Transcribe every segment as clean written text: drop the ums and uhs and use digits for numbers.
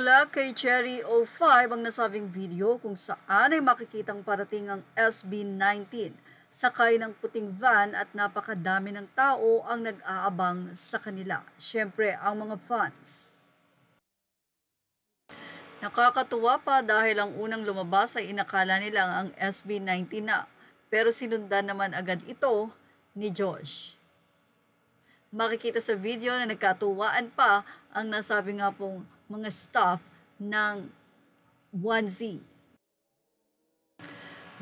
Mula kay Cherry05 ang nasabing video kung saan ay makikitang parating ang SB19. Sakay ng puting van at napakadami ng tao ang nag-aabang sa kanila. Siyempre, ang mga fans. Nakakatuwa pa dahil ang unang lumabas ay inakala nilang ang SB19 na. Pero sinundan naman agad ito ni Josh. Makikita sa video na nagkatuwaan pa ang nasabi nga pong mga staff ng 1Z.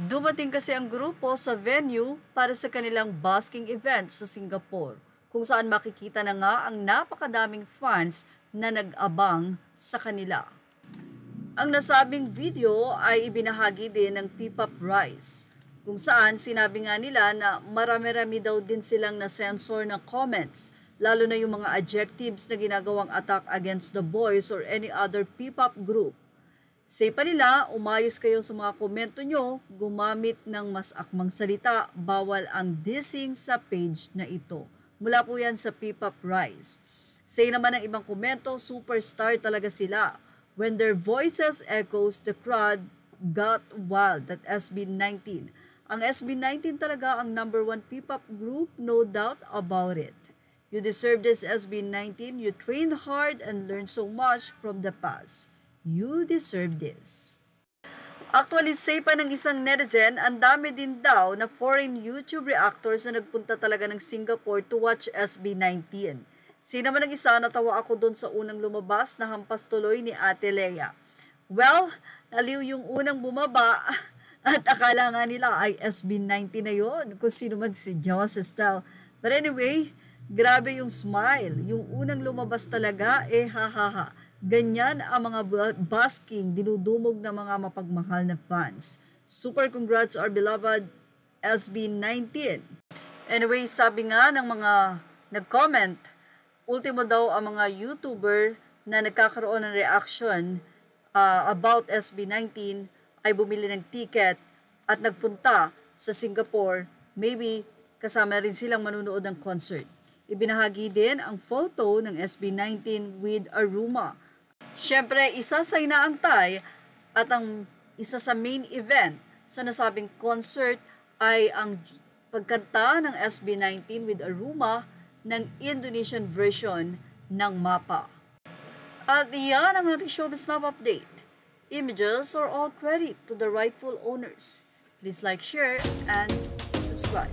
Dumating kasi ang grupo sa venue para sa kanilang busking event sa Singapore, kung saan makikita na nga ang napakadaming fans na nag-abang sa kanila. Ang nasabing video ay ibinahagi din ng P-Pop Rise, kung saan sinabi nga nila na marami-rami daw din silang na-censor na comments, lalo na yung mga adjectives na ginagawang attack against the boys or any other P-Pop group. Say pa nila, umayos kayo sa mga komento nyo, gumamit ng mas akmang salita, bawal ang dissing sa page na ito. Mula po yan sa P-Pop Rise. Say naman ng ibang komento, superstar talaga sila. When their voices echoes, the crowd got wild at SB19. Ang SB19 talaga ang #1 P-Pop group, no doubt about it. You deserve this SB19, you trained hard and learned so much from the past. You deserve this. Actually, say pa ng isang netizen, ang dami din daw na foreign YouTube reactors na nagpunta talaga ng Singapore to watch SB19. Sino naman ang isa, natawa ako doon sa unang lumabas na hampas tuloy ni Ate Lea. Well, naliw yung unang bumaba at akala nga nila ay SB19 na yun, kung sino man si Josh Estelle. But anyway, grabe yung smile. Yung unang lumabas talaga, hahaha. Ganyan ang mga busking, dinudumog na mga mapagmahal na fans. Super congrats our beloved SB19. Anyway, sabi nga ng mga nag-comment, ultimo daw ang mga YouTuber na nagkakaroon ng reaction about SB19 ay bumili ng ticket at nagpunta sa Singapore. Maybe kasama rin silang manunood ng concert. Ibinahagi din ang photo ng SB19 with Aruma. Siyempre, isa sa inaantay at ang isa sa main event sa nasabing concert ay ang pagkanta ng SB19 with Aruma ng Indonesian version ng MAPA. At iyan ang ating Showbiz Snap update. Images are all credit to the rightful owners. Please like, share, and subscribe.